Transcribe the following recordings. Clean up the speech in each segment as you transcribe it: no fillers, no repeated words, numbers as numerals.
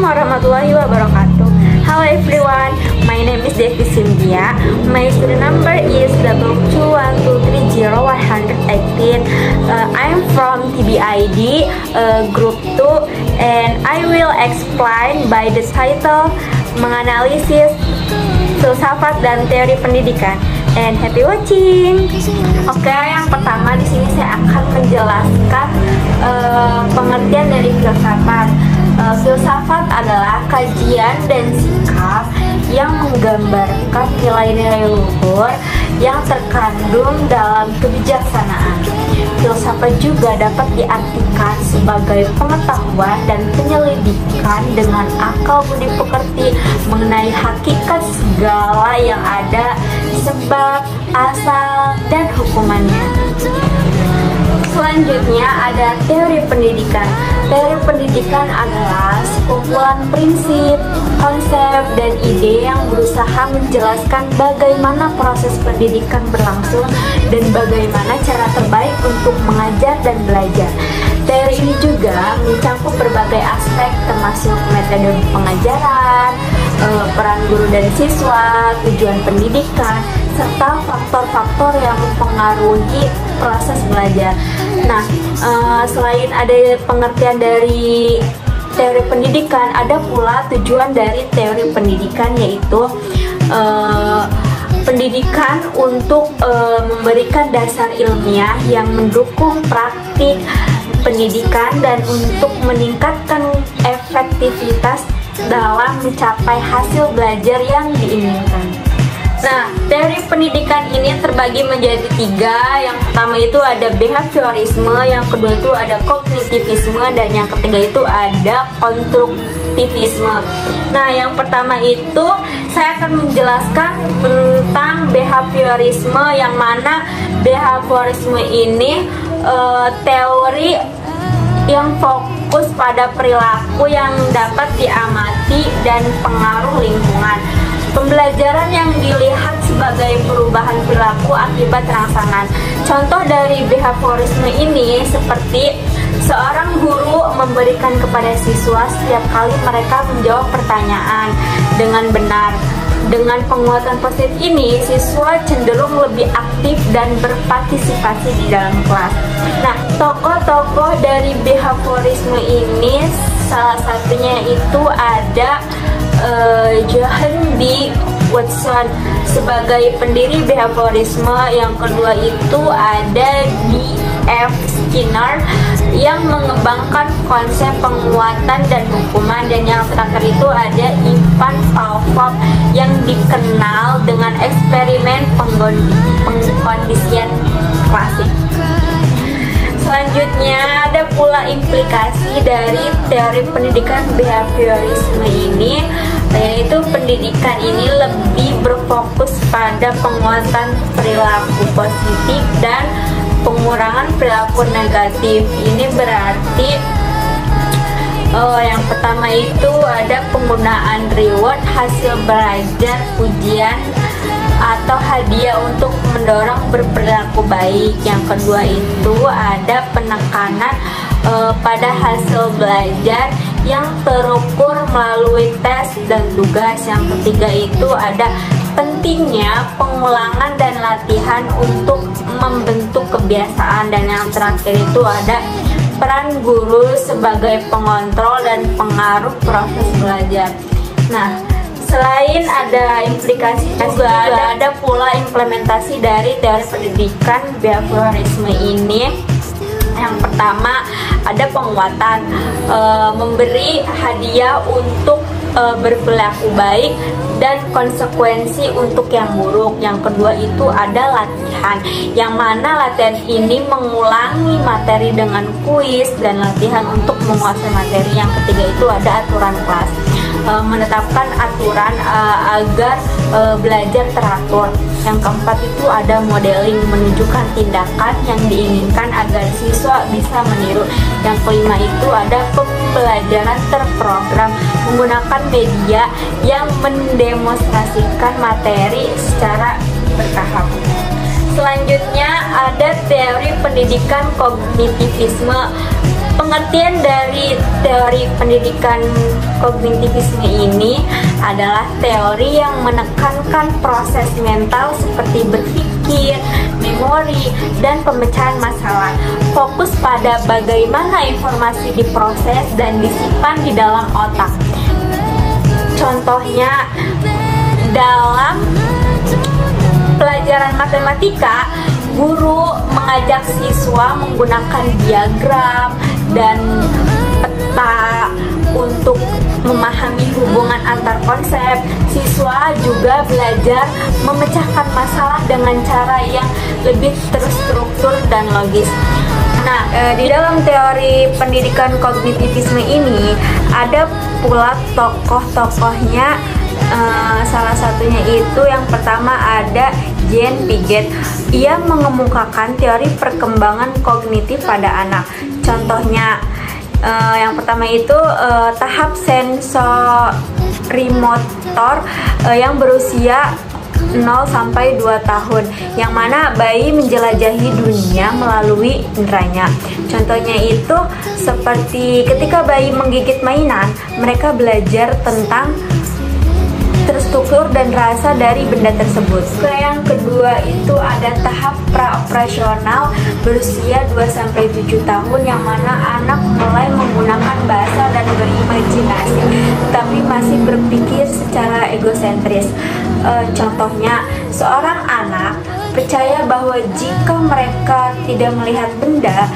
warahmatullahi wabarakatuh. Hello everyone, my name is Devi Cynthia. My student number is 221230118. I'm from TBID Group 2 and I will explain by the title menganalisis filsafat dan teori pendidikan. And happy watching. Oke, yang pertama di sini saya akan menjelaskan pengertian dari filsafat. Filsafat adalah kajian dan sikap yang menggambarkan nilai-nilai luhur yang terkandung dalam kebijaksanaan. Filsafat juga dapat diartikan sebagai pengetahuan dan penyelidikan dengan akal budi pekerti mengenai hakikat segala yang ada, sebab, asal, dan hukumannya. Selanjutnya ada teori pendidikan. Teori pendidikan adalah sekumpulan prinsip, konsep, dan ide yang berusaha menjelaskan bagaimana proses pendidikan berlangsung dan bagaimana cara terbaik untuk mengajar dan belajar. Teori ini juga mencakup berbagai aspek termasuk metode pengajaran, peran guru dan siswa, tujuan pendidikan, serta faktor-faktor yang mempengaruhi proses belajar. Nah, selain ada pengertian dari teori pendidikan, ada pula tujuan dari teori pendidikan, yaitu pendidikan untuk memberikan dasar ilmiah yang mendukung praktik pendidikan dan untuk meningkatkan efektivitas dalam mencapai hasil belajar yang diinginkan. Nah, teori pendidikan ini terbagi menjadi 3. Yang pertama itu ada behaviorisme, yang kedua itu ada kognitivisme, dan yang ketiga itu ada konstruktivisme. Nah, yang pertama itu saya akan menjelaskan tentang behaviorisme, yang mana behaviorisme ini teori yang fokus pada perilaku yang dapat diamati dan pengaruh lingkungan. Pembelajaran yang dilihat sebagai perubahan perilaku akibat rangsangan. Contoh dari behaviorisme ini seperti seorang guru memberikan kepada siswa setiap kali mereka menjawab pertanyaan dengan benar. Dengan penguatan positif ini, siswa cenderung lebih aktif dan berpartisipasi di dalam kelas. Nah, tokoh-tokoh dari behaviorisme ini salah satunya itu ada John B. Watson sebagai pendiri behaviorisme. Yang kedua itu ada D.F. Skinner yang mengembangkan konsep penguatan dan hukuman, dan yang terakhir itu ada Ivan Pavlov yang dikenal dengan eksperimen pengkondisian klasik. Selanjutnya ada pula implikasi dari teori pendidikan behaviorisme ini, yaitu pendidikan ini lebih berfokus pada penguatan perilaku positif dan pengurangan perilaku negatif. Ini berarti yang pertama itu ada penggunaan reward, hasil belajar, pujian, atau hadiah untuk mendorong berperilaku baik. Yang kedua itu ada penekanan pada hasil belajar yang terukur melalui tes dan tugas. Yang ketiga itu ada pentingnya pengulangan dan latihan untuk membentuk kebiasaan, dan yang terakhir itu ada peran guru sebagai pengontrol dan pengaruh proses belajar. Nah, selain ada implikasi juga ada pula implementasi dari teori pendidikan behaviorisme ini. Yang pertama ada penguatan, memberi hadiah untuk berperilaku baik dan konsekuensi untuk yang buruk. Yang kedua itu ada latihan, yang mana latihan ini mengulangi materi dengan kuis dan latihan untuk menguasai materi. Yang ketiga itu ada aturan kelas, menetapkan aturan agar belajar teratur. Yang keempat itu ada modeling, menunjukkan tindakan yang diinginkan agar siswa bisa meniru. Yang kelima itu ada pembelajaran terprogram, menggunakan media yang mendemonstrasikan materi secara bertahap. Selanjutnya ada teori pendidikan kognitivisme. Pengertian dari teori pendidikan kognitivisme ini adalah teori yang menekankan proses mental seperti berpikir, memori, dan pemecahan masalah. Fokus pada bagaimana informasi diproses dan disimpan di dalam otak. Contohnya, dalam pelajaran matematika, guru mengajak siswa menggunakan diagram dan peta untuk memahami hubungan antar konsep. Siswa juga belajar memecahkan masalah dengan cara yang lebih terstruktur dan logis. Nah, di dalam teori pendidikan kognitivisme ini ada pula tokoh-tokohnya. Salah satunya itu yang pertama ada Jean Piaget. Ia mengemukakan teori perkembangan kognitif pada anak. Contohnya yang pertama itu tahap sensorimotor yang berusia 0 sampai 2 tahun, yang mana bayi menjelajahi dunia melalui inderanya. Contohnya itu seperti ketika bayi menggigit mainan, mereka belajar tentang terstruktur dan rasa dari benda tersebut. Yang kedua itu ada tahap praoperasional berusia 2-7 tahun, yang mana anak mulai menggunakan bahasa dan berimajinasi, tapi masih berpikir secara egosentris. Contohnya, seorang anak percaya bahwa jika mereka tidak melihat benda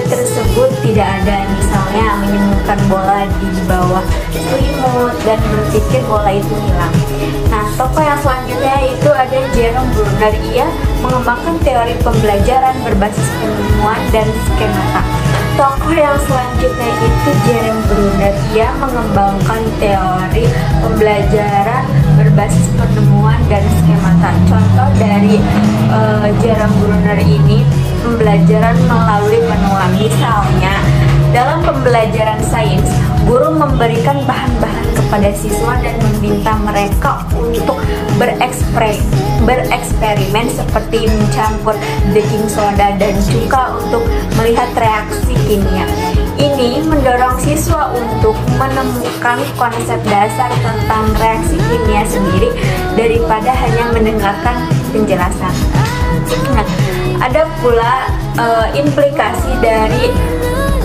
tersebut tidak ada, misalnya menemukan bola di bawah selimut dan berpikir bola itu hilang. Nah, tokoh yang selanjutnya itu ada Jerome Bruner. Ia mengembangkan teori pembelajaran berbasis penemuan dan skemata. Tokoh yang selanjutnya itu Jerome Bruner. Ia mengembangkan teori pembelajaran berbasis penemuan dan skemata. Contoh dari Jerome Bruner ini pembelajaran melalui penemuan. Misalnya, dalam pembelajaran sains, guru memberikan bahan-bahan kepada siswa dan meminta mereka untuk bereksperimen seperti mencampur baking soda dan cuka untuk melihat reaksi kimia. Ini mendorong siswa untuk menemukan konsep dasar tentang reaksi kimia sendiri daripada hanya mendengarkan penjelasan. Nah, ada pula implikasi dari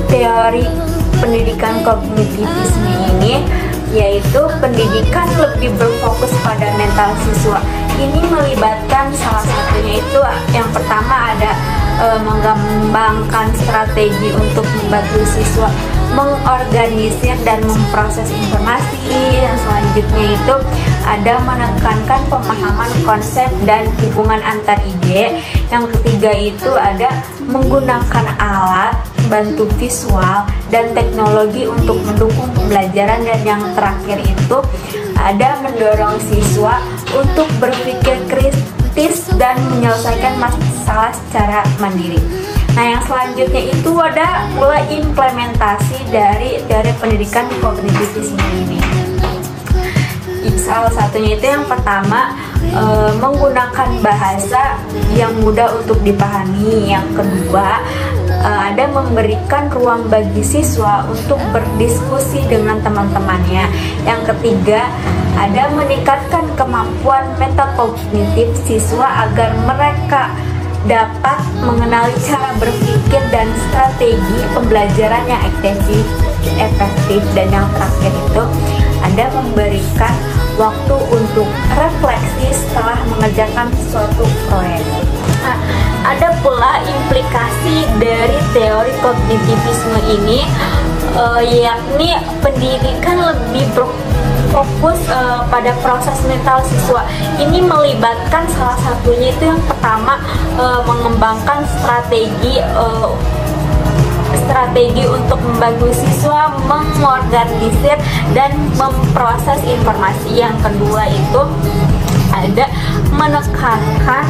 teori pendidikan kognitivisme ini, yaitu pendidikan lebih berfokus pada mental siswa. Ini melibatkan salah satunya itu yang pertama ada mengembangkan strategi untuk membantu siswa mengorganisir dan memproses informasi. Yang selanjutnya itu ada menekankan pemahaman konsep dan hubungan antar ide. Yang ketiga itu ada menggunakan alat bantu visual dan teknologi untuk mendukung pembelajaran. Dan yang terakhir itu ada mendorong siswa untuk berpikir kritis dan menyelesaikan masalah secara mandiri. Nah, yang selanjutnya itu ada pula implementasi dari teori pendidikan kognitivisme ini. Salah satunya itu yang pertama menggunakan bahasa yang mudah untuk dipahami. Yang kedua ada memberikan ruang bagi siswa untuk berdiskusi dengan teman-temannya. Yang ketiga ada meningkatkan kemampuan metakognitif siswa agar mereka dapat mengenali cara berpikir dan strategi pembelajaran yang efektif. Dan yang terakhir itu ada memberikan waktu untuk refleksi setelah mengerjakan suatu proyek. Nah, ada pula implikasi dari teori kognitivisme ini, yakni pendidikan lebih berfokus pada proses mental siswa. Ini melibatkan salah satunya itu yang pertama mengembangkan strategi untuk membantu siswa mengorganisir dan memproses informasi. Yang kedua itu ada menekankan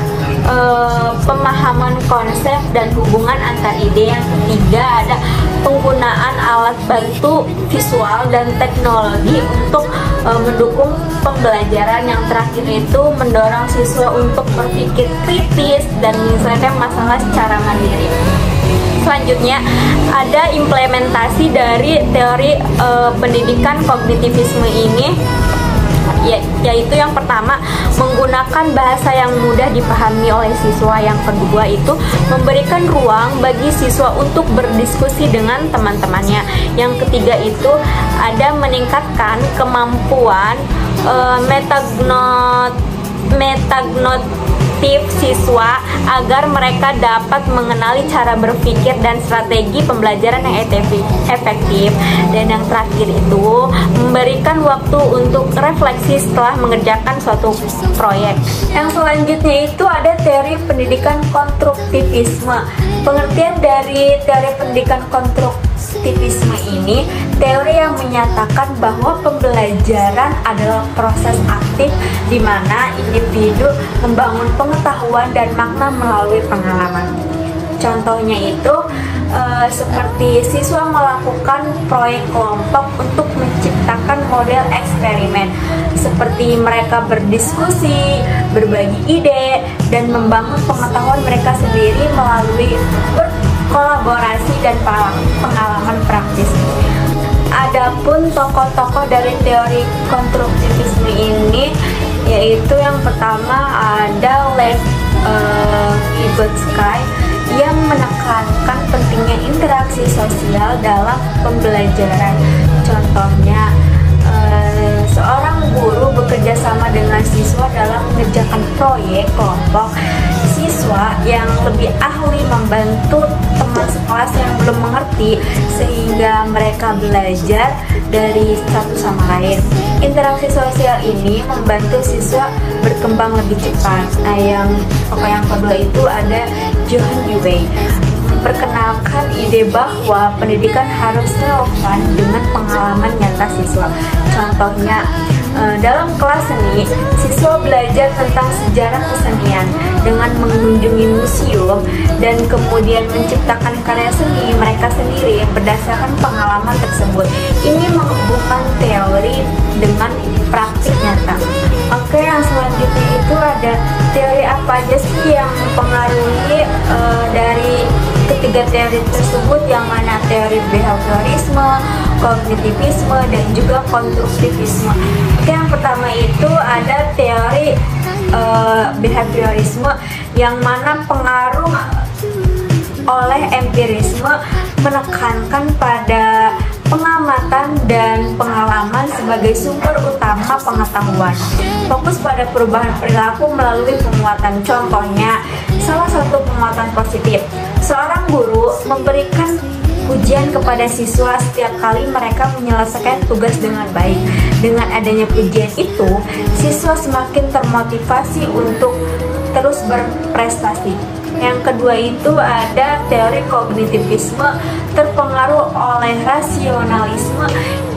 pemahaman konsep dan hubungan antar ide. Yang ketiga ada penggunaan alat bantu visual dan teknologi untuk mendukung pembelajaran. Yang terakhir itu mendorong siswa untuk berpikir kritis dan menyelesaikan masalah secara mandiri. Selanjutnya ada implementasi dari teori pendidikan kognitivisme ini, yaitu yang pertama menggunakan bahasa yang mudah dipahami oleh siswa. Yang kedua itu memberikan ruang bagi siswa untuk berdiskusi dengan teman-temannya. Yang ketiga itu ada meningkatkan kemampuan metagnotif siswa agar mereka dapat mengenali cara berpikir dan strategi pembelajaran yang efektif. Dan yang terakhir itu memberikan waktu untuk refleksi setelah mengerjakan suatu proyek. Yang selanjutnya itu ada teori pendidikan konstruktivisme. Pengertian dari teori pendidikan konstruktivisme ini teori yang menyatakan bahwa pembelajaran adalah proses aktif di mana individu membangun pengetahuan dan makna melalui pengalaman. Contohnya itu seperti siswa melakukan proyek kelompok untuk menciptakan model eksperimen, seperti mereka berdiskusi, berbagi ide, dan membangun pengetahuan mereka sendiri melalui berkolaborasi dan pengalaman praktis. Adapun tokoh-tokoh dari teori konstruktivisme ini, yaitu yang pertama ada Lev Vygotsky yang menekankan pentingnya interaksi sosial dalam pembelajaran. Contohnya, seorang guru bekerja sama dengan siswa dalam mengerjakan proyek kelompok. Siswa yang lebih ahli membantu teman sekelas yang belum mengerti sehingga mereka belajar dari satu sama lain. Interaksi sosial ini membantu siswa berkembang lebih cepat. Nah, yang kedua itu ada Johan Dewey memperkenalkan ide bahwa pendidikan harus relevan dengan pengalaman nyata siswa. Contohnya, dalam kelas seni, siswa belajar tentang sejarah kesenian dengan mengunjungi museum dan kemudian menciptakan karya seni mereka sendiri berdasarkan pengalaman tersebut. Ini menghubungkan teori dengan praktik nyata. Oke, yang selanjutnya itu ada teori apa aja sih yang mempengaruhi dari ketiga teori tersebut, yang mana teori behaviorisme, kognitivisme, dan juga konstruktivisme. Oke, yang pertama itu ada teori behaviorisme, yang mana pengaruh oleh empirisme menekankan pada pengamatan dan pengalaman sebagai sumber utama pengetahuan. Fokus pada perubahan perilaku melalui penguatan. Contohnya, salah satu penguatan positif, seorang guru memberikan pujian kepada siswa setiap kali mereka menyelesaikan tugas dengan baik. Dengan adanya pujian itu, siswa semakin termotivasi untuk terus berprestasi. Yang kedua itu ada teori kognitivisme, terpengaruh oleh rasionalisme,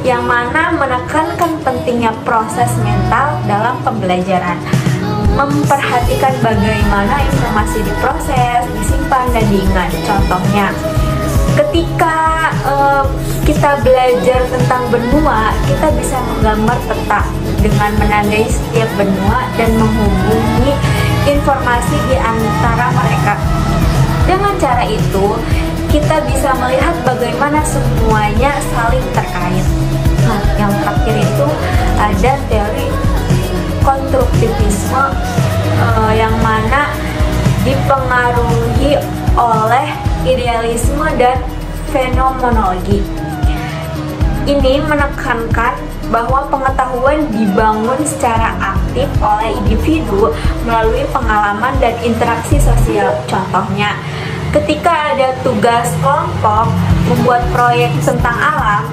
yang mana menekankan pentingnya proses mental dalam pembelajaran, memperhatikan bagaimana informasi diproses, disimpan, dan diingat. Contohnya, ketika kita belajar tentang benua, kita bisa menggambar peta dengan menandai setiap benua dan menghubungi informasi di antara mereka. Dengan cara itu, kita bisa melihat bagaimana semuanya saling terkait. Nah, yang terakhir itu ada teori konstruktivisme, yang mana dipengaruhi oleh idealisme dan fenomenologi. Ini menekankan bahwa pengetahuan dibangun secara aktif oleh individu melalui pengalaman dan interaksi sosial. Contohnya, ketika ada tugas kelompok membuat proyek tentang alam,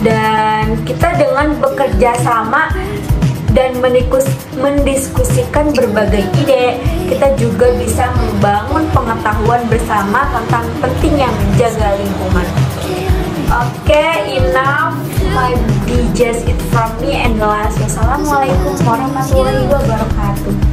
dan kita dengan bekerja sama dan mendiskusikan berbagai ide, kita juga bisa membangun pengetahuan bersama tentang pentingnya menjaga lingkungan. Okay, enough. Just it from me and the last. Wassalamualaikum warahmatullahi wabarakatuh.